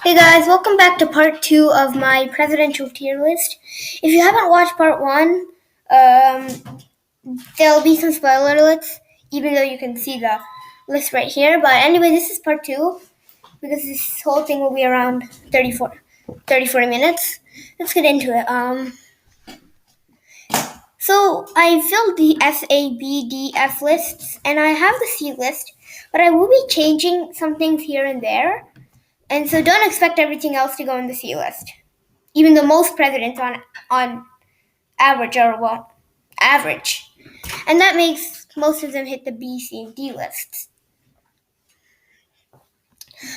Hey guys, welcome back to part 2 of my presidential tier list. If you haven't watched part 1, there'll be some spoiler alerts, even though you can see the list right here. But anyway, this is part 2, because this whole thing will be around 40 minutes. Let's get into it. So I filled the S, A, B, D, F lists, and I have the C list, but I will be changing some things here and there. And so don't expect everything else to go in the C list. Even though most presidents on average are average, and that makes most of them hit the B, C, and D lists.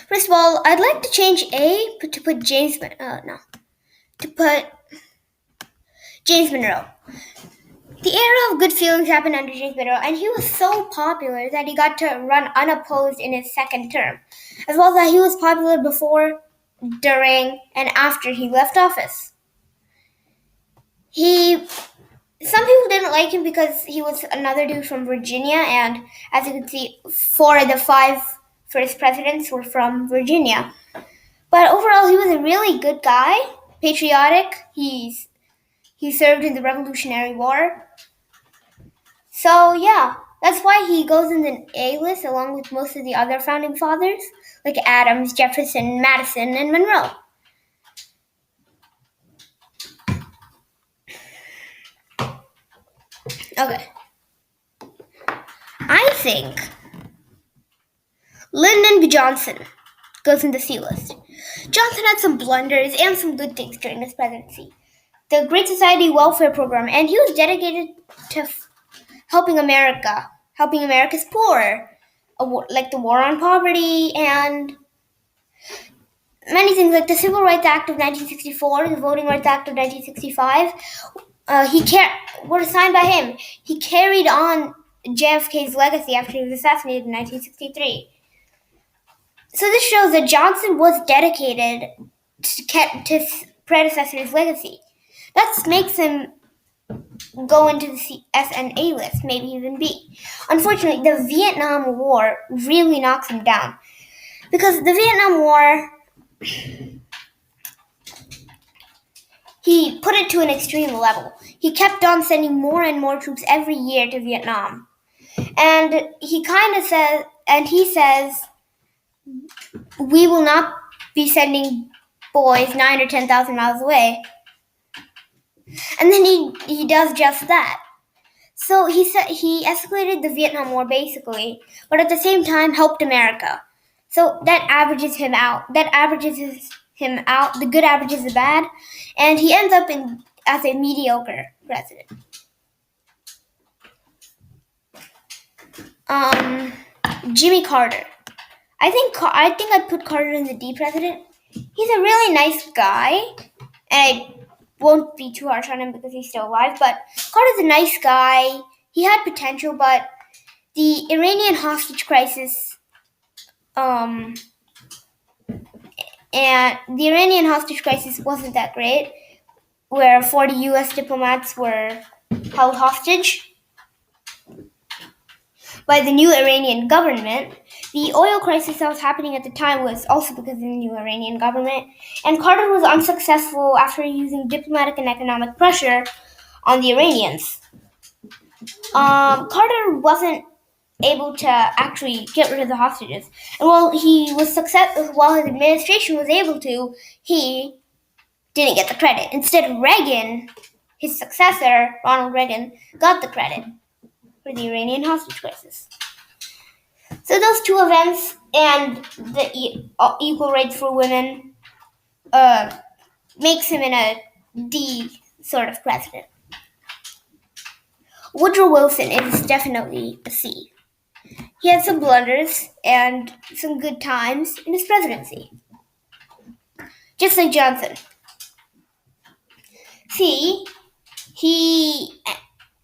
First of all, I'd like to change A to put James Monroe. The era of good feelings happened under James Monroe, and he was so popular that he got to run unopposed in his second term, as well as that he was popular before, during, and after he left office. Some people didn't like him because he was another dude from Virginia, and as you can see, 4 of the 5 first presidents were from Virginia. But overall, he was a really good guy, patriotic. He served in the Revolutionary War. So yeah, that's why he goes in the A list along with most of the other founding fathers, like Adams, Jefferson, Madison, and Monroe. Okay. I think Lyndon B. Johnson goes in the C list. Johnson had some blunders and some good things during his presidency. The Great Society Welfare Program, and he was dedicated to helping America's poor, like the war on poverty and many things like the Civil Rights Act of 1964, the Voting Rights Act of 1965. Were signed by him. He carried on JFK's legacy after he was assassinated in 1963. So this shows that Johnson was dedicated to his predecessor's legacy. That makes him go into the S and A list, maybe even B. Unfortunately, the Vietnam War really knocks him down. Because the Vietnam War, he put it to an extreme level. He kept on sending more and more troops every year to Vietnam. And he says, we will not be sending boys 9 or 10,000 miles away. And then he does just that. So he escalated the Vietnam War basically, but at the same time helped America. So that averages him out. The good averages the bad, and he ends up as a mediocre president. Jimmy Carter. I think I'd put Carter in the D president. He's a really nice guy, and I won't be too harsh on him because he's still alive, but Carter's a nice guy. He had potential, but the Iranian hostage crisis, wasn't that great, where 40 U.S. diplomats were held hostage by the new Iranian government. The oil crisis that was happening at the time was also because of the new Iranian government, and Carter was unsuccessful after using diplomatic and economic pressure on the Iranians. Carter wasn't able to actually get rid of the hostages, and while his administration was able to, he didn't get the credit. Instead, Reagan, his successor, Ronald Reagan, got the credit for the Iranian hostage crisis. So those two events and the equal rights for women makes him in a D sort of president. Woodrow Wilson is definitely a C. He had some blunders and some good times in his presidency, just like Johnson. C, he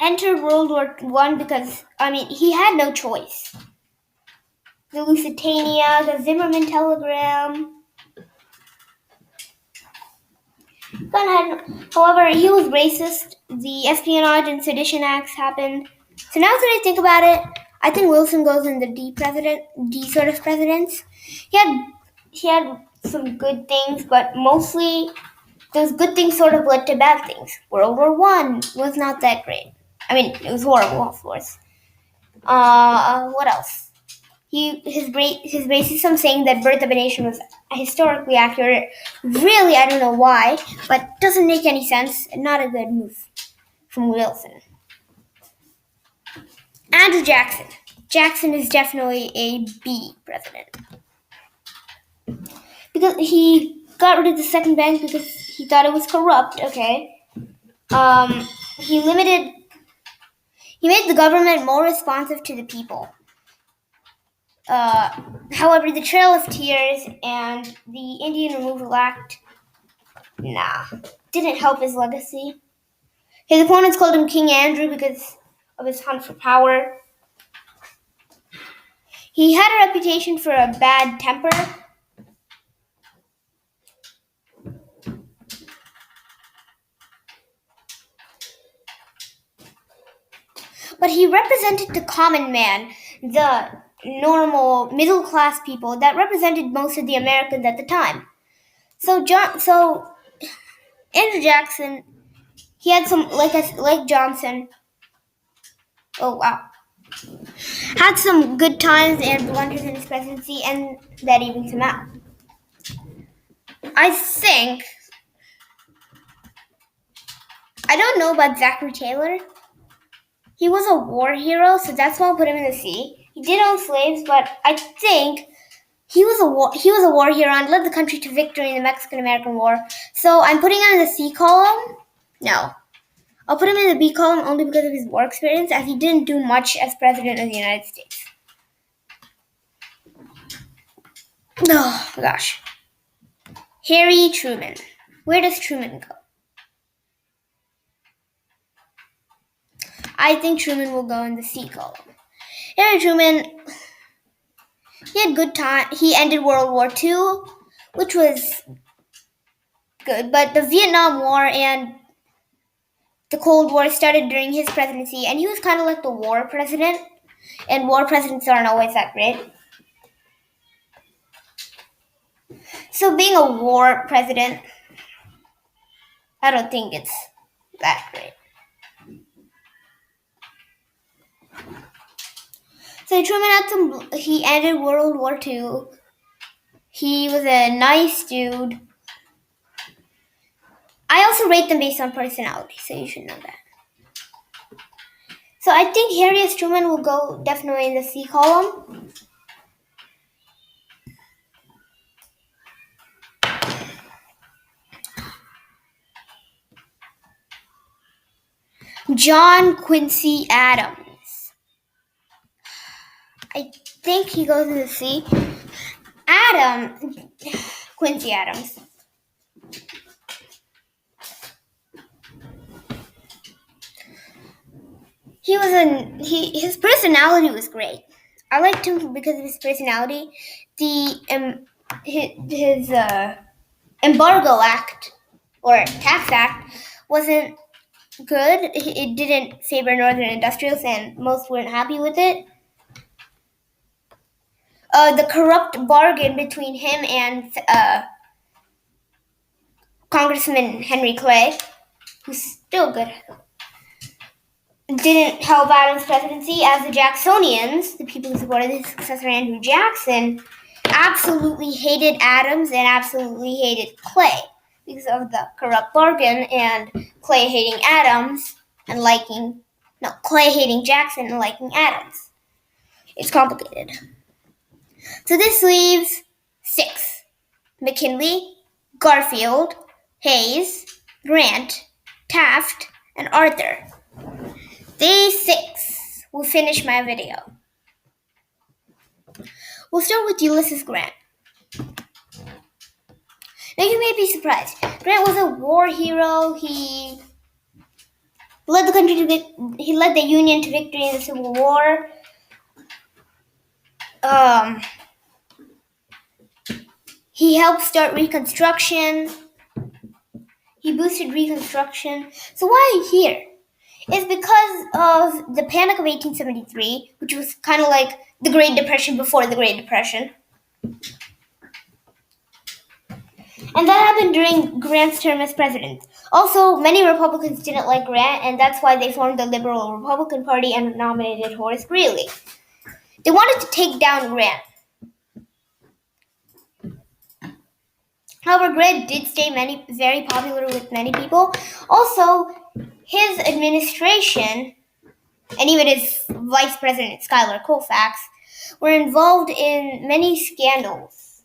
entered World War I because, he had no choice. The Lusitania, the Zimmerman telegram. However, he was racist. The Espionage and Sedition Acts happened. So now that I think about it, I think Wilson goes in the D sort of presidents. He had some good things, but mostly those good things sort of led to bad things. World War One was not that great. I mean, it was horrible, of course. What else? His racism saying that Birth of a Nation was historically accurate. Really, I don't know why, but doesn't make any sense. Not a good move from Wilson. Andrew Jackson. Jackson is definitely a B president because he got rid of the second bank because he thought it was corrupt. Okay. He made the government more responsive to the people. However, the Trail of Tears and the Indian Removal Act, didn't help his legacy. His opponents called him King Andrew because of his hunt for power. He had a reputation for a bad temper. But he represented the common man, the normal middle-class people that represented most of the Americans at the time. So Andrew Jackson, he had some, like Johnson. Oh wow, had some good times and blunders in his presidency, and that evens him out. I don't know about Zachary Taylor. He was a war hero, so that's why I'll put him in the C. He did own slaves, but I think he was a war hero and led the country to victory in the Mexican-American War. So I'm putting him in the C column. No, I'll put him in the B column only because of his war experience, as he didn't do much as president of the United States. Oh gosh, Harry Truman. Where does Truman go? I think Truman will go in the C column. Harry Truman, he had good time. He ended World War II, which was good, but the Vietnam War and the Cold War started during his presidency, and he was kind of like the war president, and war presidents aren't always that great. So being a war president, I don't think it's that great. So Truman he ended World War II. He was a nice dude. I also rate them based on personality, so you should know that. So I think Harry S. Truman will go definitely in the C column. John Quincy Adams. I think he goes in the C. Quincy Adams. His personality was great. I liked him because of his personality. His embargo act or tax act wasn't good. It didn't favor northern industrials, and most weren't happy with it. The corrupt bargain between him and Congressman Henry Clay, who's still good, didn't help Adams' presidency, as the Jacksonians, the people who supported his successor Andrew Jackson, absolutely hated Adams and absolutely hated Clay because of the corrupt bargain and Clay hating Adams and Clay hating Jackson and liking Adams. It's complicated. So this leaves 6. McKinley, Garfield, Hayes, Grant, Taft, and Arthur. These 6 will finish my video. We'll start with Ulysses Grant. Now you may be surprised. Grant was a war hero. He led the Union to victory in the Civil War. He helped start Reconstruction. He boosted Reconstruction. So why here? It's because of the Panic of 1873, which was kind of like the Great Depression before the Great Depression. And that happened during Grant's term as president. Also, many Republicans didn't like Grant, and that's why they formed the Liberal Republican Party and nominated Horace Greeley. They wanted to take down Grant. However, Grant did stay very popular with many people. Also, his administration, and even his vice president, Schuyler Colfax, were involved in many scandals,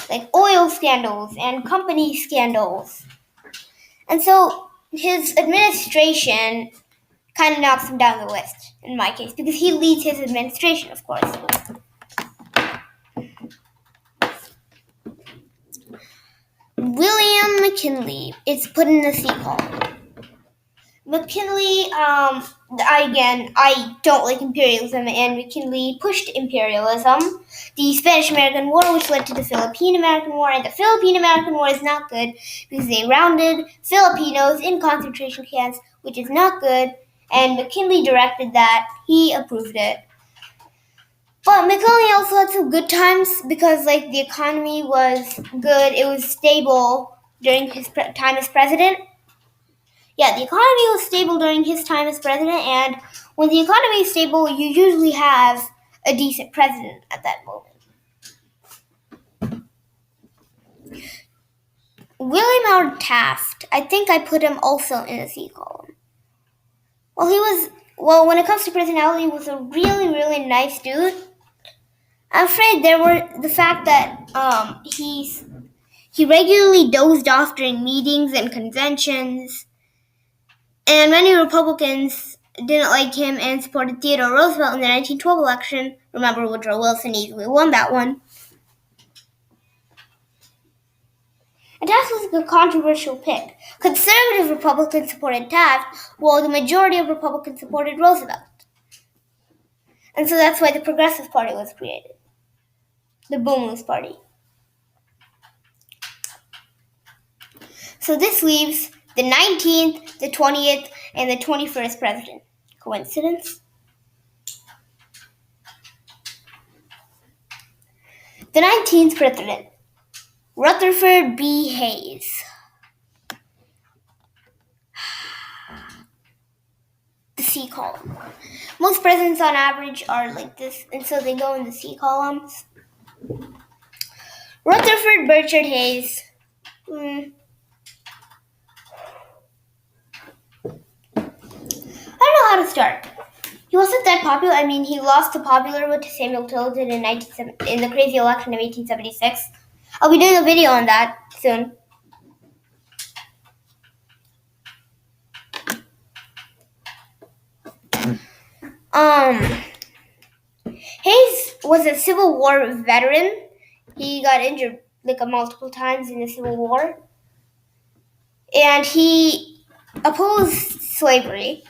like oil scandals and company scandals. And so his administration kind of knocks him down the list, in my case, because he leads his administration, of course. William McKinley is put in the C column. McKinley, I don't like imperialism, and McKinley pushed imperialism. The Spanish-American War, which led to the Philippine-American War, and the Philippine-American War is not good because they rounded Filipinos in concentration camps, which is not good, and McKinley directed that. He approved it. But McKinley also had some good times because, the economy was good. It was stable during his time as president. Yeah, the economy was stable during his time as president, and when the economy is stable, you usually have a decent president at that moment. William Howard Taft, I think I put him also in the C column. When it comes to personality, he was a really, really nice dude. I'm afraid the fact that he regularly dozed off during meetings and conventions. And many Republicans didn't like him and supported Theodore Roosevelt in the 1912 election. Remember, Woodrow Wilson easily won that one. And Taft was a controversial pick. Conservative Republicans supported Taft, while the majority of Republicans supported Roosevelt. And so that's why the Progressive Party was created. The Boomers Party. So this leaves the 19th, the 20th, and the 21st president. Coincidence? The 19th president, Rutherford B. Hayes. The C column. Most presidents on average are like this, and so they go in the C columns. Rutherford Burchard Hayes. I don't know how to start. He wasn't that popular. I mean, he lost the popular vote to Samuel Tilden in the crazy election of 1876. I'll be doing a video on that soon. Hayes was a Civil War veteran. He got injured multiple times in the Civil War. And he opposed slavery.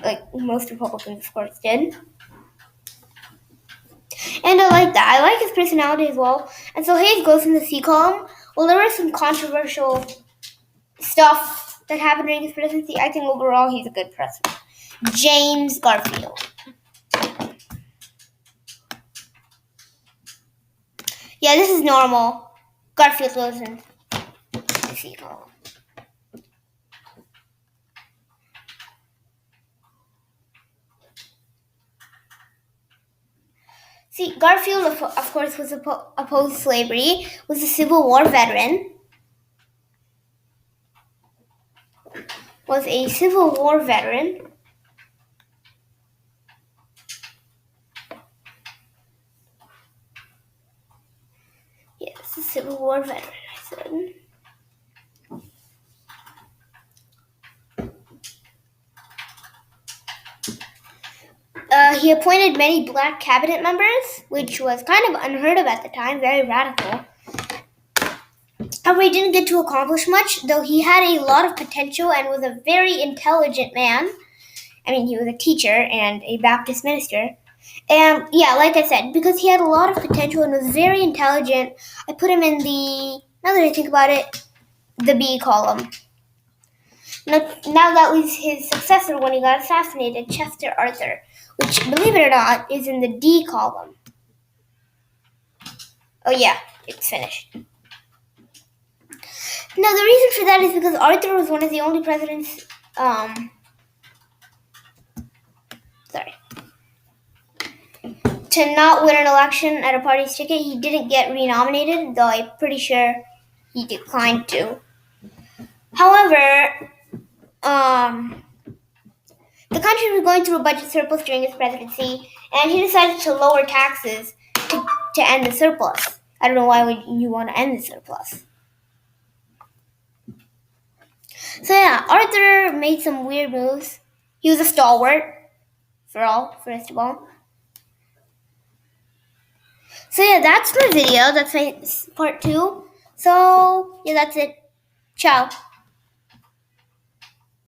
Like most Republicans, of course, did. And I like that. I like his personality as well. And so Hayes goes in the C column. Well, there was some controversial stuff that happened during his presidency. I think overall he's a good president. James Garfield. Yeah, this is normal. Garfield goes in the C column. See, Garfield, of course, was opposed slavery, was a Civil War veteran. Yes, a Civil War veteran, I said. He appointed many black cabinet members, which was kind of unheard of at the time, very radical. However, he didn't get to accomplish much, though he had a lot of potential and was a very intelligent man. I mean, he was a teacher and a Baptist minister. And yeah, like I said, because he had a lot of potential and was very intelligent, I put him in now that I think about it, the B column. Now that was his successor when he got assassinated, Chester Arthur, which, believe it or not, is in the D column. Oh yeah, it's finished. Now the reason for that is because Arthur was one of the only presidents. Sorry. To not win an election at a party's ticket. He didn't get renominated, though I'm pretty sure he declined to. However, the country was going through a budget surplus during his presidency, and he decided to lower taxes to end the surplus. I don't know why would you want to end the surplus. So yeah, Arthur made some weird moves. He was a stalwart, first of all. So yeah, that's my video. That's my part 2. So yeah, that's it. Ciao.